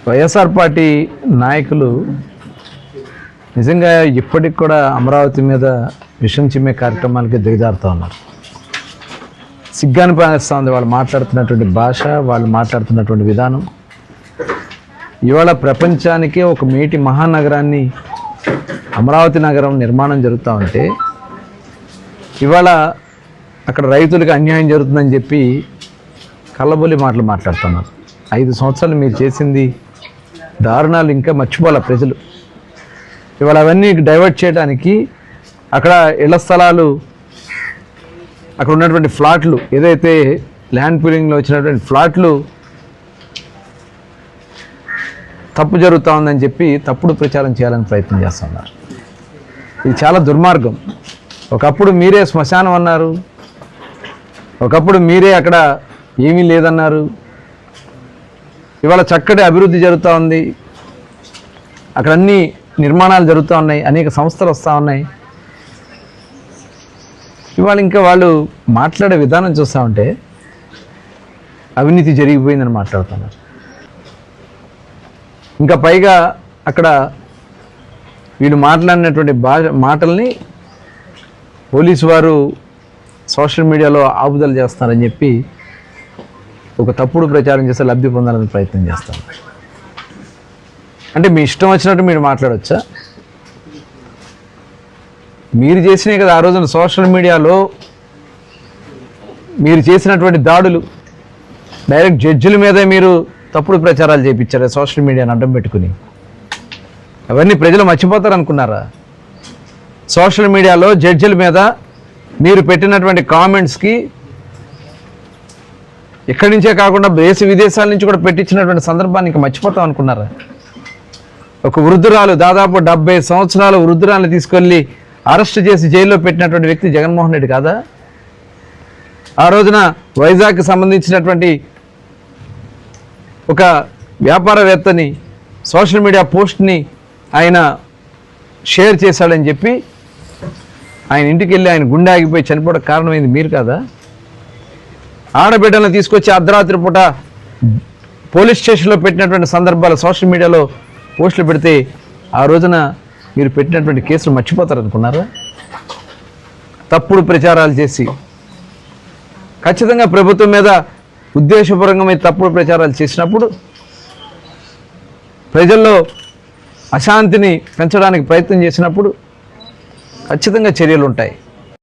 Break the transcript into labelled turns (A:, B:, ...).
A: YSR party నాయకులు నిజంగా ఇప్పటికి కూడా అమరావతి మీద విషం చిమ్మే కార్యక్రమాలకి దిగజారుతూ ఉన్నారు. సిగ్గాని పాలిస్తూ ఉంది వాళ్ళు మాట్లాడుతున్నటువంటి భాష, వాళ్ళు మాట్లాడుతున్నటువంటి విధానం. ఇవాళ ప్రపంచానికే ఒక మేటి మహానగరాన్ని అమరావతి నగరం నిర్మాణం జరుగుతూ ఉంటే ఇవాళ అక్కడ రైతులకు అన్యాయం జరుగుతుందని చెప్పి కళ్ళబొల్లి మాటలు మాట్లాడుతున్నారు. 5 సంవత్సరాలు మీరు చేసింది దారుణాలు ఇంకా మర్చిపోలే ప్రజలు. ఇవాళ అవన్నీ డైవర్ట్ చేయడానికి అక్కడ ఇళ్ల స్థలాలు, అక్కడ ఉన్నటువంటి ఫ్లాట్లు, ఏదైతే ల్యాండ్ పూలింగ్లో వచ్చినటువంటి ఫ్లాట్లు తప్పు జరుగుతూ ఉందని చెప్పి తప్పుడు ప్రచారం చేయాలని ప్రయత్నం చేస్తున్నారు. ఇది చాలా దుర్మార్గం. ఒకప్పుడు మీరే శ్మశానం అన్నారు, ఒకప్పుడు మీరే అక్కడ ఏమీ లేదన్నారు. ఇవాళ చక్కటి అభివృద్ధి జరుగుతూ ఉంది, అక్కడ అన్ని నిర్మాణాలు జరుగుతూ ఉన్నాయి, అనేక సంస్థలు వస్తూ ఉన్నాయి. ఇవాళ ఇంకా వాళ్ళు మాట్లాడే విధానం చూస్తూ ఉంటే అవినీతి జరిగిపోయిందని మాట్లాడుతున్నారు. ఇంకా పైగా అక్కడ వీళ్ళు మాట్లాడినటువంటి మాటల్ని పోలీసు వారు సోషల్ మీడియాలో ఆపుదల చేస్తున్నారని చెప్పి ఒక తప్పుడు ప్రచారం చేస్తే లబ్ధి పొందాలని ప్రయత్నం చేస్తాను. అంటే మీ ఇష్టం వచ్చినట్టు మీరు మాట్లాడవచ్చా? మీరు చేసినాయి కదా ఆ రోజున సోషల్ మీడియాలో మీరు చేసినటువంటి దాడులు, డైరెక్ట్ జడ్జిల మీదే మీరు తప్పుడు ప్రచారాలు చేయించారు సోషల్ మీడియాని అడ్డం పెట్టుకుని. అవన్నీ ప్రజలు మర్చిపోతారు అనుకున్నారా? సోషల్ మీడియాలో జడ్జిల మీద మీరు పెట్టినటువంటి కామెంట్స్కి ఇక్కడి నుంచే కాకుండా దేశ విదేశాల నుంచి కూడా పెట్టించినటువంటి సందర్భాన్ని ఇంకా మర్చిపోతాం అనుకున్నారా? ఒక వృద్ధురాలు, దాదాపు 70 సంవత్సరాల వృద్ధురాలను తీసుకెళ్ళి అరెస్ట్ చేసి జైల్లో పెట్టినటువంటి వ్యక్తి జగన్మోహన్ రెడ్డి కాదా? ఆ రోజున వైజాగ్కి సంబంధించినటువంటి ఒక వ్యాపారవేత్తని సోషల్ మీడియా పోస్ట్ని ఆయన షేర్ చేశాడని చెప్పి ఆయన ఇంటికి వెళ్ళి ఆయన గుండె ఆగిపోయి చనిపోవడానికి కారణమైంది మీరు కాదా? ఆడబిడ్డలను తీసుకొచ్చి అర్ధరాత్రి పూట పోలీస్ స్టేషన్లో పెట్టినటువంటి సందర్భాలు సోషల్ మీడియాలో పోస్టులు పెడితే ఆ రోజున మీరు పెట్టినటువంటి కేసులు మర్చిపోతారనుకున్నారా? తప్పుడు ప్రచారాలు చేసి ఖచ్చితంగా ప్రభుత్వం మీద ఉద్దేశపూర్వకమైన తప్పుడు ప్రచారాలు చేసినప్పుడు ప్రజల్లో అశాంతిని పెంచడానికి ప్రయత్నం చేసినప్పుడు ఖచ్చితంగా చర్యలు ఉంటాయి.